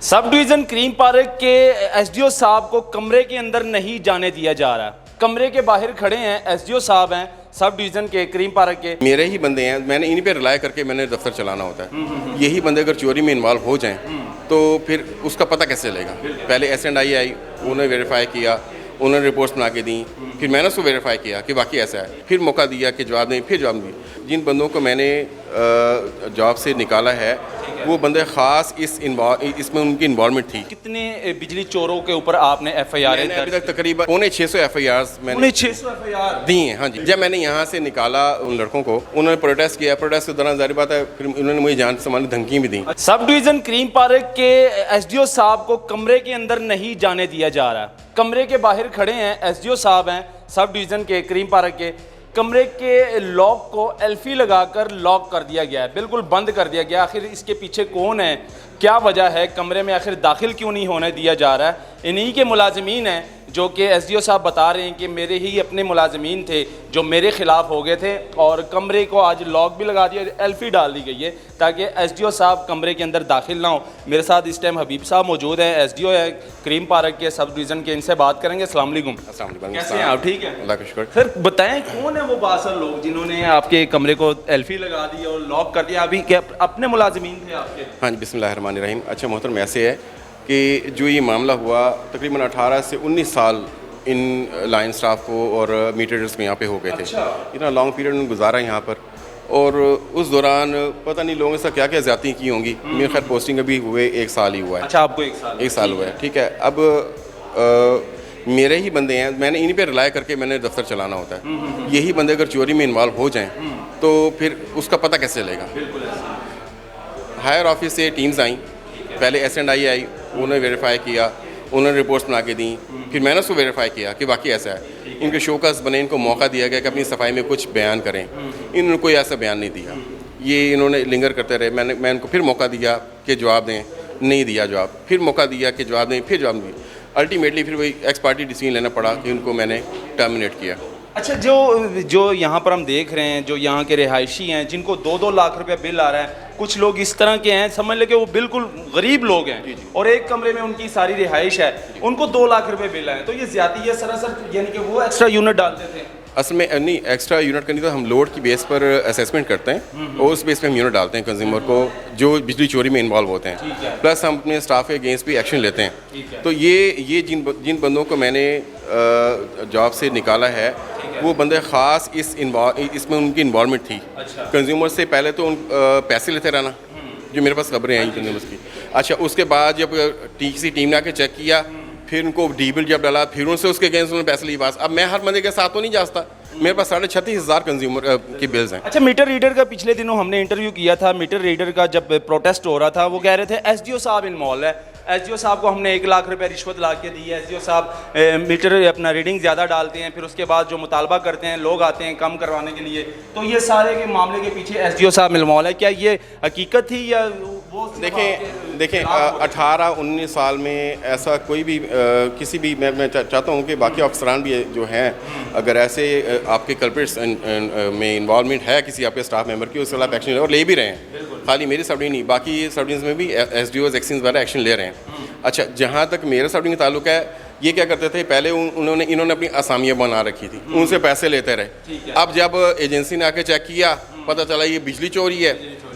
Sub division cream park के SDO साहब को कमरे के अंदर नहीं जाने दिया जा रहा। कमरे के बाहर खड़े हैं एसडीओ साहब हैं सब डिवीज़न के क्रीम पार्क के। मेरे ही बंदे हैं, मैंने इन्हीं पे रिलाय करके मैंने दफ्तर चलाना होता है। यही बंदे अगर चोरी में इन्वॉल्व हो जाएं तो फिर उसका पता कैसे चलेगा। पहले S&I आई, उन्होंने वेरीफाई किया, उन्होंने रिपोर्ट्स बना के दी, फिर मैंने उसको वेरीफाई किया कि वाकई ऐसा है, फिर मौका दिया कि जवाब दें, फिर जवाब दिया। जिन बंदों को मैंने जॉब से निकाला है वो बंदे ख़ास इसमें उनकी इन्वॉल्वमेंट थी। कितने बिजली चोरों के ऊपर आपने FIR अभी तक तकरीबन 650 FIRs मैंने 600 FIR दी हैं। हाँ जी, जब मैंने यहाँ से निकाला उन लड़कों को, उन्होंने प्रोटेस्ट किया। प्रोटेस्ट के दौरान जारी बात है फिर उन्होंने मुझे जान से मारने धमकी भी दी। सब डिवीज़न क्रीम पार्क के एसडीओ साहब को कमरे के अंदर नहीं जाने दिया जा रहा। कमरे के बाहर खड़े हैं एसडीओ साहब हैं सब डिवीज़न के क्रीम पार्क के। कमरे के लॉक को एल्फी लगाकर लॉक कर दिया गया है, बिल्कुल बंद कर दिया गया। आखिर इसके पीछे कौन है, क्या वजह है, कमरे में आखिर दाखिल क्यों नहीं होने दिया जा रहा है? इन्हीं के मुलाजमीन हैं जो कि एसडीओ साहब बता रहे हैं कि मेरे ही अपने मुलाजमीन थे जो मेरे ख़िलाफ़ हो गए थे और कमरे को आज लॉक भी लगा दिया, एल्फी डाल दी गई है ताकि एसडीओ साहब कमरे के अंदर दाखिल ना हो। मेरे साथ इस टाइम हबीब साहब मौजूद हैं, एसडीओ है क्रीम पार्क के सब डिवीज़न के। इनसे बात करेंगे। अस्सलाम वालेकुम। कैसे हैं आप? ठीक है, अल्लाह का शुक्र। सर बताएं कौन है वो बासर लोग जिन्होंने आपके कमरे को एल्फी लगा दी और लॉक कर दिया? अभी क्या अपने मुलाजमीन थे आपके? हाँ जी, बिस्मिल्लाहिर्रहमानिर्रहीम। अच्छा मोहतरम, ऐसे है कि जो ये मामला हुआ तकरीबन 18 से 19 साल इन लाइन स्टाफ को और मीटर रीडर्स को यहाँ पे हो गए थे। इतना लॉन्ग पीरियड उन्होंने गुजारा यहाँ पर और उस दौरान पता नहीं लोगों से क्या क्या ज़्यादती की होंगी। मेरे खैर पोस्टिंग अभी हुए 1 साल ही हुआ है। अच्छा, आपको 1 साल हुआ है, ठीक है। अब मेरे ही बंदे हैं, मैंने इन्हीं पे रिलाय करके मैंने दफ्तर चलाना होता है। यही बंदे अगर चोरी में इन्वॉल्व हो जाएं तो फिर उसका पता कैसे चलेगा। हायर ऑफिस से टीम्स आई, पहले S&I आई, उन्होंने वेरीफाई किया, उन्होंने रिपोर्ट्स बना के दी, फिर मैंने उसको वेरीफाई किया कि वाकई ऐसा है। इनके शोकस बने, इनको मौका दिया गया कि अपनी सफाई में कुछ बयान करें। इन्होंने कोई ऐसा बयान नहीं दिया, ये इन्होंने लिंगर करते रहे। मैं इनको फिर मौका दिया कि जवाब दें, नहीं दिया जवाब, फिर मौका दिया कि जवाब दें, फिर जवाब दिया। अल्टीमेटली फिर वही एक्स पार्टी डिसीजन लेना पड़ा कि उनको मैंने टर्मिनेट किया। अच्छा, जो यहाँ पर हम देख रहे हैं, जो यहाँ के रिहायशी हैं जिनको 2-2 लाख रुपया बिल आ रहा है, कुछ लोग इस तरह के हैं, समझ ले कि वो बिल्कुल गरीब लोग हैं और एक कमरे में उनकी सारी रिहाइश है, उनको 2 लाख रुपए बिल आए, तो ये ज्यादा है सरासर। यानी कि वो एक्स्ट्रा यूनिट डालते थे। असल में नहीं, एक्स्ट्रा यूनिट करनी तो हम लोड की बेस पर असेसमेंट करते हैं और उस बेस पे हम यूनिट डालते हैं कंज्यूमर को जो बिजली चोरी में इन्वॉल्व होते हैं। प्लस हम अपने स्टाफ के अगेंस्ट भी एक्शन लेते हैं। तो ये जिन बंदों को मैंने जॉब से निकाला है वो बंदे ख़ास इसमें उनकी इन्वॉल्वमेंट थी। कंज्यूमर से पहले तो पैसे लेते रहना, जो मेरे पास खबरें आई कंज्यूमर्स की। अच्छा, उसके बाद जब किसी टीम ने आके चेक किया, फिर उनको डी बिल जब डाला, फिर उनसे उसके अगेंस्ट उन्होंने पैसे लिए। पास अब मैं हर बंदे के साथ तो नहीं जाता, मेरे पास 36,500 कंज्यूमर की बिल्स हैं। अच्छा, मीटर रीडर का पिछले दिनों हमने इंटरव्यू किया था। मीटर रीडर का जब प्रोटेस्ट हो रहा था वो कह रहे थे एसडीओ साहब इन्वॉल्व है, एसडीओ साहब को हमने 1 लाख रुपए रिश्वत ला के दी है, एसडीओ साहब मीटर अपना रीडिंग ज़्यादा डालते हैं, फिर उसके बाद जो मुतालबा करते हैं लोग आते हैं कम करवाने के लिए। तो ये सारे के मामले के पीछे एसडीओ साहब इन्वॉल्व है, क्या ये हकीकत थी या वो? देखें 18-19 साल में ऐसा कोई भी किसी भी मैं चाहता हूँ कि बाकी अफसरान भी जो हैं, अगर ऐसे आपके कल्प्रिट्स में इन्वॉल्वमेंट है किसी आपके स्टाफ मेंबर की, उसके खिलाफ एक्शन ले और ले भी रहे हैं। खाली मेरी सब नहीं, बाकी सब में भी एसडीओज एक्शंस वगैरह एक्शन ले रहे हैं। अच्छा, जहाँ तक मेरे सब का ताल्लुक है, ये क्या करते थे पहले इन्होंने अपनी असामियाँ बना रखी थी, उनसे पैसे लेते रहे। अब जब एजेंसी ने आके चेक किया, पता चला ये बिजली चोरी है।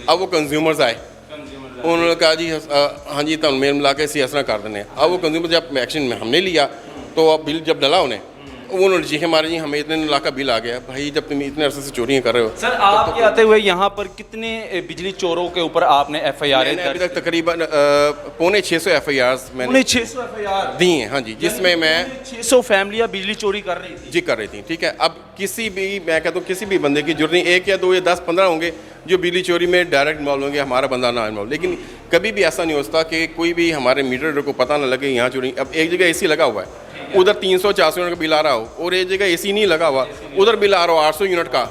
अब वो कंज्यूमर्स आए, उन्होंने कहा जी हाँ जी तो मेल मिला के इसी असर कर देने। अब वो कंज्यूमर जब एक्शन में हमने लिया तो अब बिल जब डला उन्होंने जी हमारे जी हमें इतने लाख का बिल आ गया। भाई जब तुम इतने अरसे से चोरियाँ कर रहे हो। सर, आपके आते हुए यहाँ पर कितने बिजली चोरों के ऊपर आपने FIR? अभी तक तकरीबन 650 FIRs मैंने 600 FIR दी हैं। हाँ जी, जिसमें मैं 600 फैमिलियाँ बिजली चोरी कर रही थी। जी कर रही थी, ठीक है। अब मैं कहता हूँ किसी भी बंदे की जरूरत नहीं, 1 या 2 या 10-15 होंगे जो बिजली चोरी में डायरेक्ट इन्वॉल्व होंगे, हमारा बंदा ना इन्वॉल्व। लेकिन कभी भी ऐसा नहीं होता कि कोई भी हमारे मीटर को पता ना लगे यहाँ चोरी। अब एक जगह AC लगा हुआ है, उधर 300-400 यूनिट का बिल आ रहा हो और एक जगह AC नहीं लगा हुआ, उधर बिल आ रहा हो 800 यूनिट का।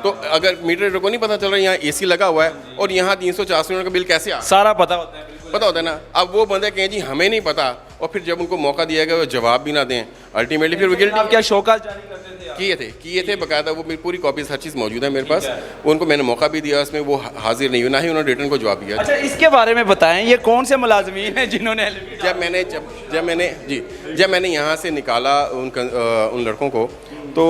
तो अगर मीटर को नहीं पता चल रहा है यहाँ AC लगा हुआ है और यहाँ 300-400 यूनिट का बिल कैसे आ, सारा पता होता है, पता होता है ना। अब वो बंदे कहें जी हमें नहीं पता और फिर जब उनको मौका दिया गया वो जवाब भी ना दें, अल्टीमेटली फिर आप क्या शोकाज जारी करते थे? किए थे बाकायदा, वो मेरी पूरी कॉपीज हर चीज़ मौजूद है मेरे पास। उनको मैंने मौका भी दिया, उसमें वो हाजिर नहीं हुई, ना ही उन्होंने रिटर्न को जवाब दिया। अच्छा, इसके बारे में बताएं, ये कौन से मुलाजमीन हैं जिन्होंने जब मैंने यहाँ से निकाला उन लड़कों को, तो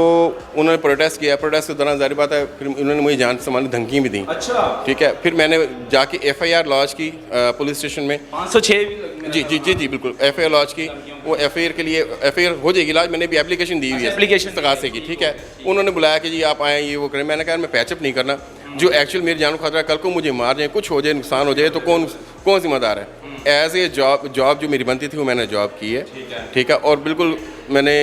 उन्होंने प्रोटेस्ट किया। प्रोटेस्ट के दौरान जारी बात है फिर उन्होंने मुझे जान से मारने धमकी भी दी। अच्छा, ठीक है, फिर मैंने जाके FIR लॉन्च की पुलिस स्टेशन में। 506 जी बिल्कुल, FIR लॉन्च की। वो FIR के लिए FIR हो जाएगी लॉन्च, मैंने भी एप्लीकेशन दी हुई है एप्लीकेशन इस्तगासे की। ठीक है, उन्होंने बुलाया कि जी आप आएँ, ये वो करें। मैंने कहा मैं पैचअप नहीं करना, जो एक्चुअल मेरी जान को खतरा है, कल को मुझे मार जाए, कुछ हो जाए, नुकसान हो जाए, तो कौन जिम्मेदार है। एज ए जॉब जो मेरी बनती थी वो मैंने जॉब की है। ठीक है, और बिल्कुल मैंने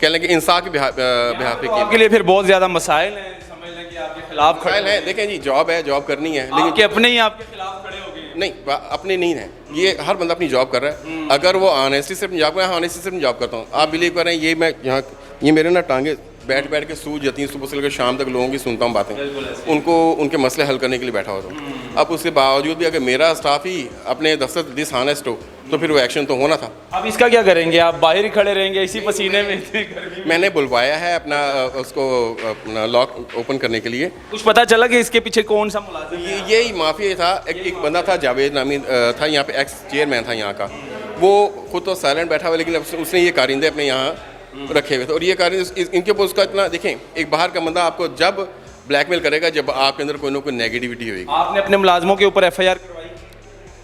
कह लें कि इंसाफ के बिहाफ पे की। आपके लिए फिर बहुत ज़्यादा मसाइल हैं, समझ लें कि आपके खिलाफ खड़े हैं। देखें जी, जॉब है, जॉब करनी है, लेकिन आपके अपने ही आपके खिलाफ खड़े हो गए। नहीं, अपने नहीं है, ये हर बंदा अपनी जॉब कर रहा है। अगर वो ऑनेस्टी से अपनी जॉब कर रहा है, ऑनेस्टी से अपनी जॉब करता हूँ। आप बिलीव करें, ये मैं यहाँ ये मेरे ना टांगे बैठ के सूझ जाती हैं। सुबह से लेकर शाम तक लोगों की सुनता हूँ बातें, उनको उनके मसले हल करने के लिए बैठा होता हूँ। अब उसके बावजूद भी अगर मेरा स्टाफ ही अपने दफ्तर दिस ऑनेस्ट हो, तो फिर वो एक्शन तो होना था। अब इसका क्या करेंगे? आप बाहर ही खड़े रहेंगे इसी पसीने में? मैंने बुलवाया है अपना उसको अपना लॉक ओपन करने के लिए। कुछ पता चला कि इसके पीछे कौन सा मुलाजिम है? यही माफिया था। एक बंदा था जावेद नामी था, यहाँ पे एक्स चेयरमैन था यहाँ का। वो खुद तो साइलेंट बैठा हुआ, लेकिन उसने ये कारिंदे अपने यहाँ रखे हुए थे। और ये कारिंदे इनके ऊपर उसका इतना, देखें, एक बाहर का बंदा आपको जब ब्लैकमेल करेगा, जब आपके अंदर कोई ना कोई नेगेटिविटी होगी। आपने अपने मुलाजमों के ऊपर FIR करवाई?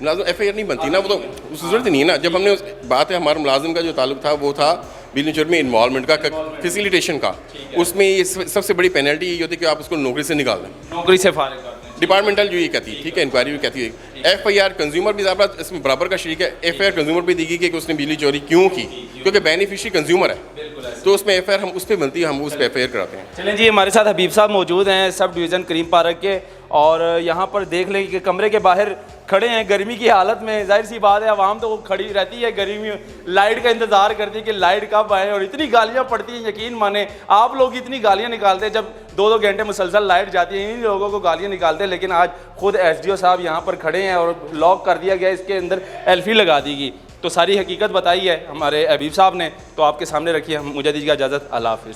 मुलाजिम FIR नहीं बनती ना, वो तो उसकी जरूरत नहीं है ना। जब हमने बात है, हमारे मुलाजिम का जो ताल्लुक था वो था बिजली चोरी में इन्वॉल्वमेंट का, फैसिलिटेशन का। उसमें ये सबसे बड़ी पेनल्टी ये होती है कि आप उसको नौकरी से निकाल दें, नौकरी से फारिग कर दें। डिपार्टमेंटल जो ये कहती है, ठीक है, इंक्वायरी भी कहती है। FIR कंज्यूमर भी ज़्यादा इसमें बराबर का शरीक है। FIR कंज्यूमर भी देगी कि उसने बिजली चोरी क्यों की, क्योंकि बेनिफिशियरी कंज्यूमर है, तो उसमें FIR हम उस पर बनती है, हम उस पर FIR कराते हैं। चलें जी, हमारे साथ हबीब साहब मौजूद हैं, सब डिवीज़न करीम पार्क के, और यहाँ पर देख लें कि कमरे के बाहर खड़े हैं गर्मी की हालत में। जाहिर सी बात है, आवाम तो खड़ी रहती है गर्मी, लाइट का इंतज़ार करती है कि लाइट कब आए, और इतनी गालियाँ पड़ती हैं, यकीन माने आप लोग इतनी गालियाँ निकालते हैं जब 2-2 घंटे मुसलसल लाइट जाती है, इन लोगों को गालियाँ निकालते हैं। लेकिन आज खुद SDO साहब यहाँ पर खड़े हैं और लॉक कर दिया गया, इसके अंदर एल्फी लगा दी गई। तो सारी हकीकत बताई है हमारे हबीब साहब ने, तो आपके सामने रखी है। मुझे दीजिएगा इजाज़त, अल्लाह हाफ़िज़।